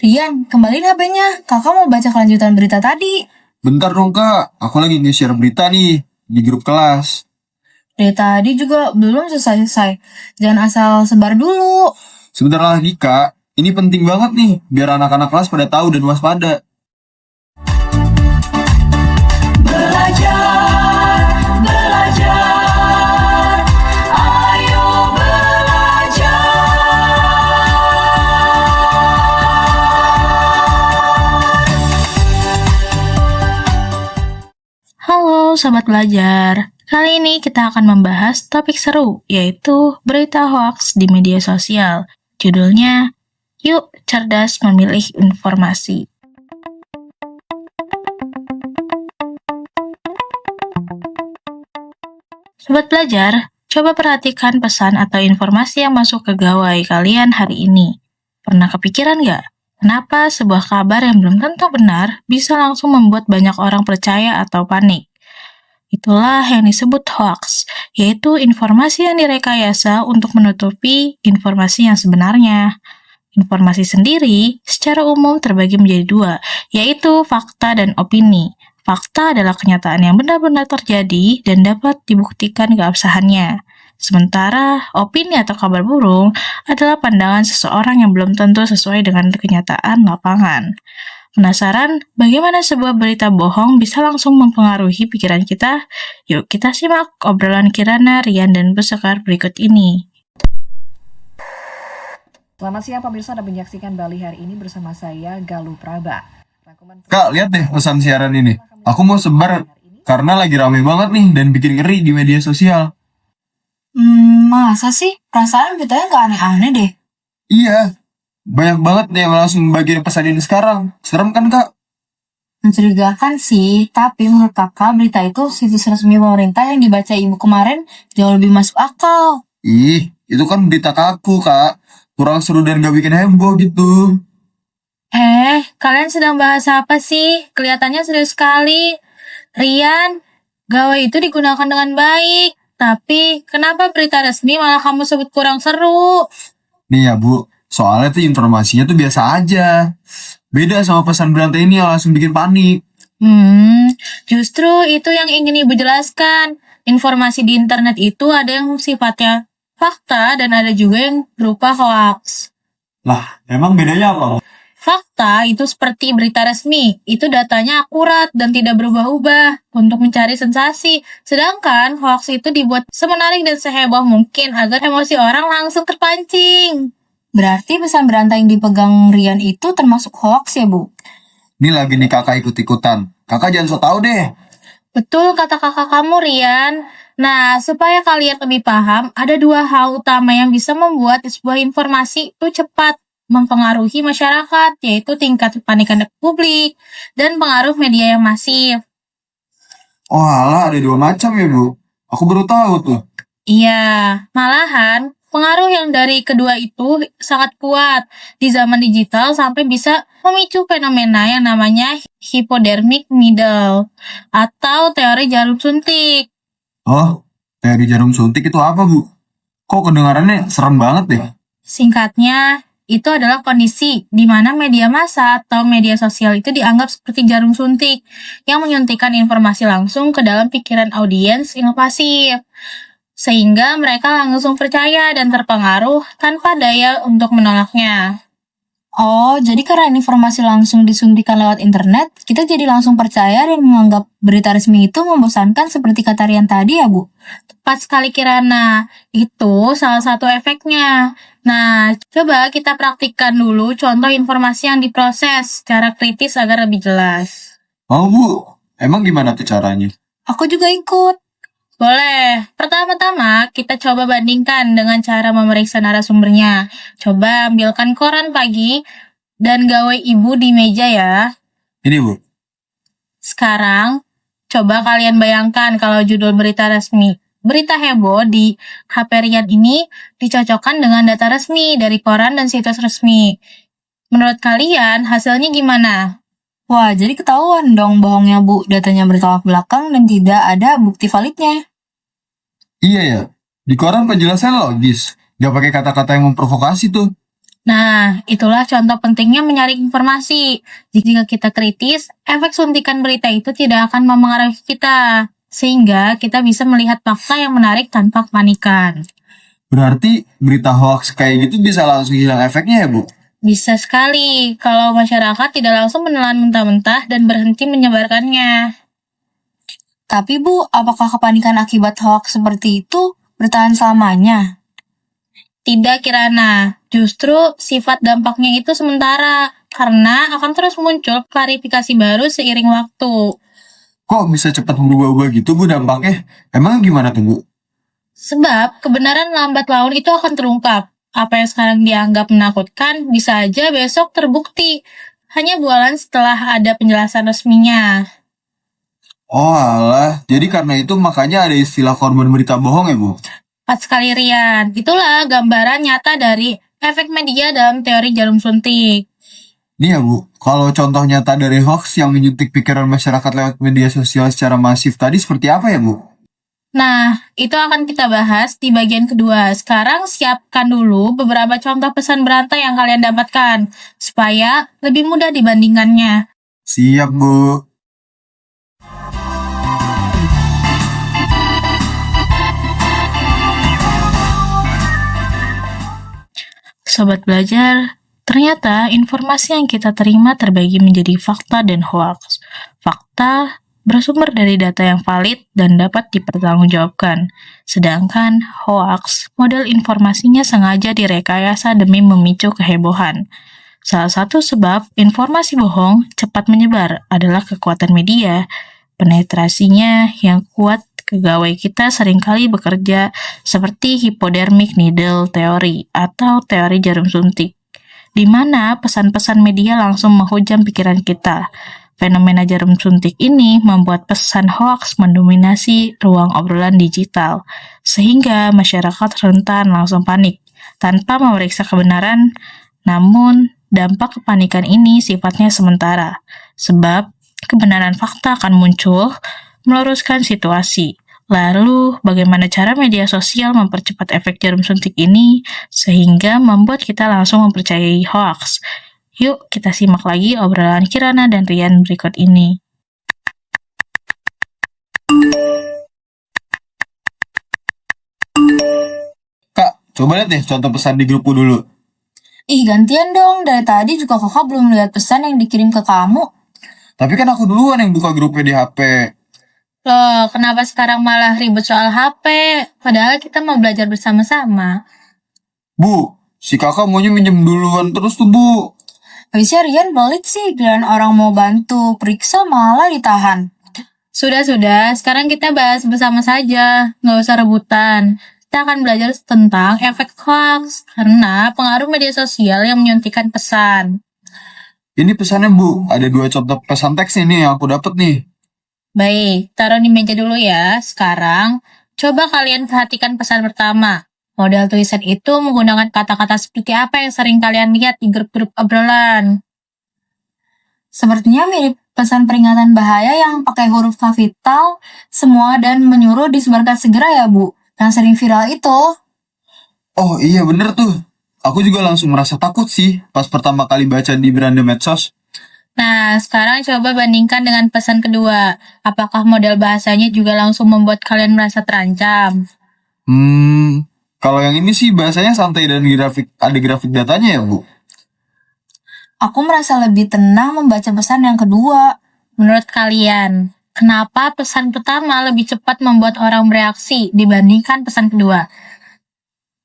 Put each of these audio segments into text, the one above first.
Rian, kembaliin HP-nya. Kakak mau baca kelanjutan berita tadi. Bentar dong kak, aku lagi nge-share berita nih di grup kelas. Dari tadi juga belum selesai-selesai. Jangan asal sebar dulu. Sebentar lagi kak, ini penting banget nih biar anak-anak kelas pada tahu dan waspada. Belajar, belajar, ayo belajar. Halo Sobat Belajar, kali ini kita akan membahas topik seru, yaitu berita hoaks di media sosial. Judulnya, Yuk Cerdas Memilih Informasi. Sobat Belajar, coba perhatikan pesan atau informasi yang masuk ke gawai kalian hari ini. Pernah kepikiran nggak? Kenapa sebuah kabar yang belum tentu benar bisa langsung membuat banyak orang percaya atau panik? Itulah yang disebut hoax, yaitu informasi yang direkayasa untuk menutupi informasi yang sebenarnya. Informasi sendiri secara umum terbagi menjadi dua, yaitu fakta dan opini. Fakta adalah kenyataan yang benar-benar terjadi dan dapat dibuktikan keabsahannya. Sementara opini atau kabar burung adalah pandangan seseorang yang belum tentu sesuai dengan kenyataan lapangan. Penasaran bagaimana sebuah berita bohong bisa langsung mempengaruhi pikiran kita? Yuk kita simak obrolan Kirana, Rian, dan Bu Sekar berikut ini. Selamat siang pemirsa, Anda menyaksikan Bali hari ini bersama saya Galuh Praba. Kak, lihat deh pesan siaran ini. Aku mau sebar karena lagi rame banget nih dan bikin ngeri di media sosial. Masa sih? Perasaan beritanya gak aneh-aneh deh. Iya, banyak banget nih yang langsung bagian pesan ini sekarang. Serem kan kak? Mencurigakan sih, tapi menurut kakak berita itu situs resmi pemerintah yang dibaca ibu kemarin jauh lebih masuk akal. Ih, itu kan berita kaku kak. Kurang seru dan gak bikin heboh gitu. Kalian sedang bahas apa sih? Kelihatannya serius sekali. Rian, gawai itu digunakan dengan baik. Tapi, kenapa berita resmi malah kamu sebut kurang seru? Nih ya bu, soalnya tuh informasinya tuh biasa aja. Beda sama pesan berantai ini yang langsung bikin panik. Justru itu yang ingin Ibu jelaskan. Informasi di internet itu ada yang sifatnya fakta dan ada juga yang berupa hoax. Lah, emang bedanya apa? Fakta itu seperti berita resmi, itu datanya akurat dan tidak berubah-ubah untuk mencari sensasi. Sedangkan hoax itu dibuat semenarik dan seheboh mungkin agar emosi orang langsung terpancing. Berarti pesan berantai yang dipegang Rian itu termasuk hoax ya, Bu? Ini lagi nih kakak ikut-ikutan. Kakak jangan so tau deh. Betul kata kakak kamu, Rian. Nah, supaya kalian lebih paham, ada dua hal utama yang bisa membuat sebuah informasi itu cepat mempengaruhi masyarakat, yaitu tingkat kepanikan publik dan pengaruh media yang masif. Oh alah, ada dua macam ya bu. Aku baru tahu tuh. Iya, malahan pengaruh yang dari kedua itu sangat kuat di zaman digital sampai bisa memicu fenomena yang namanya hypodermic needle atau teori jarum suntik. Oh, teori jarum suntik itu apa bu? Kok kedengarannya serem banget deh. Singkatnya, itu adalah kondisi di mana media massa atau media sosial itu dianggap seperti jarum suntik yang menyuntikkan informasi langsung ke dalam pikiran audiens yang pasif, sehingga mereka langsung percaya dan terpengaruh tanpa daya untuk menolaknya. Oh, jadi karena informasi langsung disuntikan lewat internet, kita jadi langsung percaya dan menganggap berita resmi itu membosankan seperti kata Rian tadi ya, Bu? Tepat sekali Kirana, itu salah satu efeknya. Nah, coba kita praktikkan dulu contoh informasi yang diproses secara kritis agar lebih jelas. Oh bu, emang gimana tuh caranya? Aku juga ikut. Boleh. Pertama-tama, kita coba bandingkan dengan cara memeriksa narasumbernya. Coba ambilkan koran pagi dan gawai ibu di meja ya. Ini bu. Sekarang, coba kalian bayangkan kalau judul berita resmi. Berita heboh di HP Rian ini dicocokkan dengan data resmi dari koran dan situs resmi. Menurut kalian, hasilnya gimana? Wah, jadi ketahuan dong bohongnya, Bu. Datanya bertolak belakang dan tidak ada bukti validnya. Iya ya, di koran penjelasan logis. Gak pakai kata-kata yang memprovokasi tuh. Nah, itulah contoh pentingnya menyaring informasi. Jika kita kritis, efek suntikan berita itu tidak akan memengaruhi kita. Sehingga kita bisa melihat fakta yang menarik tanpa kepanikan. Berarti berita hoax kayak gitu bisa langsung hilang efeknya ya, Bu? Bisa sekali kalau masyarakat tidak langsung menelan mentah-mentah dan berhenti menyebarkannya. Tapi Bu, apakah kepanikan akibat hoax seperti itu bertahan selamanya? Tidak, Kirana. Justru sifat dampaknya itu sementara, karena akan terus muncul klarifikasi baru seiring waktu. Kok bisa cepat berubah-ubah gitu, Bu, dampaknya? Emang gimana tuh, Bu? Sebab kebenaran lambat laun itu akan terungkap. Apa yang sekarang dianggap menakutkan bisa aja besok terbukti. Hanya bualan setelah ada penjelasan resminya. Oh alah, jadi karena itu makanya ada istilah korban berita bohong ya, Bu? Pas sekali, Rian. Itulah gambaran nyata dari efek media dalam teori jarum suntik. Nih ya, Bu, kalau contoh nyata dari hoax yang menyuntik pikiran masyarakat lewat media sosial secara masif tadi seperti apa ya, Bu? Nah, itu akan kita bahas di bagian kedua. Sekarang siapkan dulu beberapa contoh pesan berantai yang kalian dapatkan, supaya lebih mudah dibandingkannya. Siap, Bu. Sobat belajar, ternyata informasi yang kita terima terbagi menjadi fakta dan hoax. Fakta bersumber dari data yang valid dan dapat dipertanggungjawabkan. Sedangkan hoax, model informasinya sengaja direkayasa demi memicu kehebohan. Salah satu sebab informasi bohong cepat menyebar adalah kekuatan media. Penetrasinya yang kuat, pegawai kita seringkali bekerja seperti hypodermic needle theory atau teori jarum suntik, di mana pesan-pesan media langsung menghujam pikiran kita. Fenomena jarum suntik ini membuat pesan hoaks mendominasi ruang obrolan digital, sehingga masyarakat rentan langsung panik tanpa memeriksa kebenaran. Namun, dampak kepanikan ini sifatnya sementara, sebab kebenaran fakta akan muncul meluruskan situasi. Lalu, bagaimana cara media sosial mempercepat efek jarum suntik ini sehingga membuat kita langsung mempercayai hoax? Yuk, kita simak lagi obrolan Kirana dan Rian berikut ini. Kak, coba lihat deh contoh pesan di grupku dulu. Ih, gantian dong. Dari tadi juga kakak belum lihat pesan yang dikirim ke kamu. Tapi kan aku duluan yang buka grupnya di HP. Loh, kenapa sekarang malah ribut soal HP? Padahal kita mau belajar bersama-sama. Bu, si kakak maunya minjem duluan terus tuh, Bu. Habisnya Rian pelit sih, giliran orang mau bantu periksa malah ditahan. Sudah, sekarang kita bahas bersama saja, nggak usah rebutan. Kita akan belajar tentang efek hoax, karena pengaruh media sosial yang menyuntikkan pesan. Ini pesannya, Bu. Ada 2 contoh pesan teks ini yang aku dapat nih. Baik, taruh di meja dulu ya. Sekarang, coba kalian perhatikan pesan pertama. Model tulisan itu menggunakan kata-kata seperti apa yang sering kalian lihat di grup-grup obrolan? Sepertinya mirip pesan peringatan bahaya yang pakai huruf kapital semua dan menyuruh disebarkan segera ya, Bu. Yang sering viral itu. Oh iya bener tuh. Aku juga langsung merasa takut sih pas pertama kali baca di beranda medsos. Nah, sekarang coba bandingkan dengan pesan kedua. Apakah model bahasanya juga langsung membuat kalian merasa terancam? Kalau yang ini sih bahasanya santai dan ada grafik datanya ya, Bu. Aku merasa lebih tenang membaca pesan yang kedua. Menurut kalian, kenapa pesan pertama lebih cepat membuat orang bereaksi dibandingkan pesan kedua?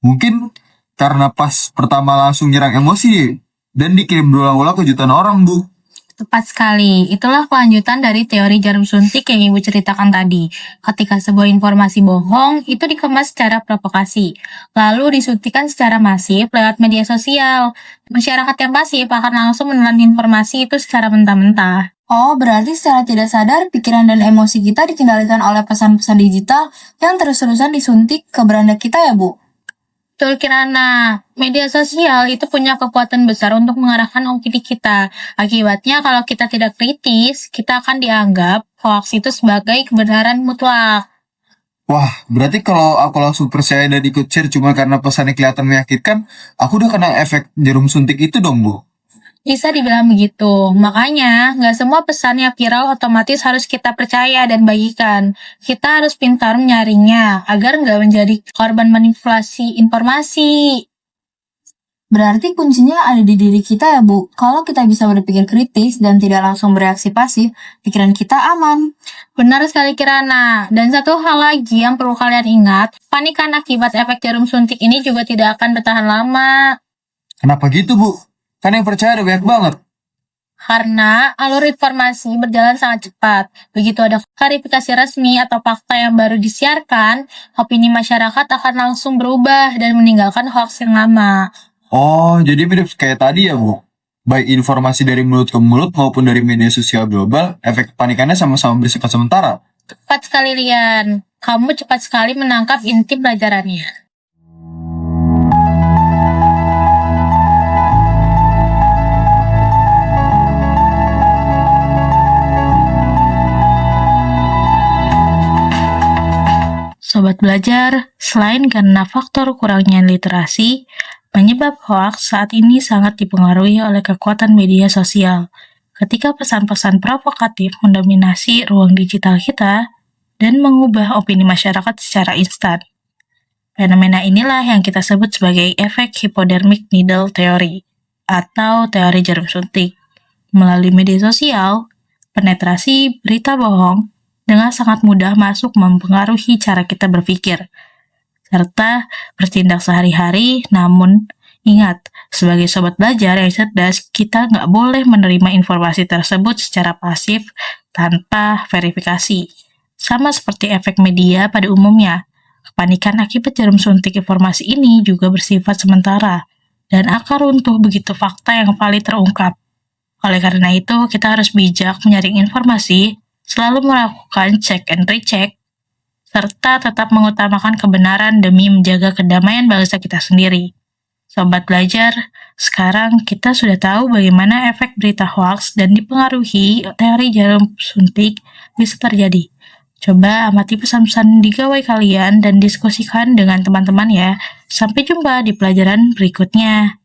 Mungkin karena pas pertama langsung nyerang emosi dan dikirim berulang-ulang ke jutaan orang, Bu. Tepat sekali, itulah kelanjutan dari teori jarum suntik yang Ibu ceritakan tadi. Ketika sebuah informasi bohong, itu dikemas secara provokasi, lalu disuntikan secara masif lewat media sosial. Masyarakat yang pasif akan langsung menelan informasi itu secara mentah-mentah. Oh, berarti secara tidak sadar pikiran dan emosi kita dikendalikan oleh pesan-pesan digital yang terus-terusan disuntik ke beranda kita ya, Bu? Betul, Kirana. Media sosial itu punya kekuatan besar untuk mengarahkan opini kita. Akibatnya kalau kita tidak kritis, kita akan dianggap hoax itu sebagai kebenaran mutlak. Wah, berarti kalau aku langsung percaya dan ikut share cuma karena pesannya kelihatan meyakinkan, aku udah kena efek jarum suntik itu dong, Bu. Bisa dibilang begitu. Makanya, nggak semua pesan yang viral otomatis harus kita percaya dan bagikan. Kita harus pintar menyaringnya agar nggak menjadi korban manipulasi informasi. Berarti kuncinya ada di diri kita ya, Bu. Kalau kita bisa berpikir kritis dan tidak langsung bereaksi pasif, pikiran kita aman. Benar sekali Kirana. Dan satu hal lagi yang perlu kalian ingat, panikan akibat efek jarum suntik ini juga tidak akan bertahan lama. Kenapa gitu, Bu? Kan yang percaya ada banyak banget. Karena alur informasi berjalan sangat cepat. Begitu ada klarifikasi resmi atau fakta yang baru disiarkan, opini masyarakat akan langsung berubah dan meninggalkan hoax yang lama. Oh, jadi mirip kayak tadi ya, Bu? Baik informasi dari mulut ke mulut maupun dari media sosial global, efek kepanikannya sama-sama bersifat sementara. Cepat sekali Rian, kamu cepat sekali menangkap inti pelajarannya. Sobat belajar, selain karena faktor kurangnya literasi, penyebab hoaks saat ini sangat dipengaruhi oleh kekuatan media sosial. Ketika pesan-pesan provokatif mendominasi ruang digital kita dan mengubah opini masyarakat secara instan. Fenomena inilah yang kita sebut sebagai efek hypodermic needle theory atau teori jarum suntik. Melalui media sosial, penetrasi berita bohong dengan sangat mudah masuk mempengaruhi cara kita berpikir, serta bertindak sehari-hari. Namun, ingat, sebagai sobat belajar yang cerdas, kita nggak boleh menerima informasi tersebut secara pasif tanpa verifikasi. Sama seperti efek media pada umumnya, kepanikan akibat jarum suntik informasi ini juga bersifat sementara dan akan runtuh begitu fakta yang valid terungkap. Oleh karena itu, kita harus bijak menyaring informasi, selalu melakukan check and recheck, serta tetap mengutamakan kebenaran demi menjaga kedamaian bangsa kita sendiri. Sobat belajar, sekarang kita sudah tahu bagaimana efek berita hoax dan dipengaruhi teori jarum suntik bisa terjadi. Coba amati pesan-pesan di gawai kalian dan diskusikan dengan teman-teman ya. Sampai jumpa di pelajaran berikutnya.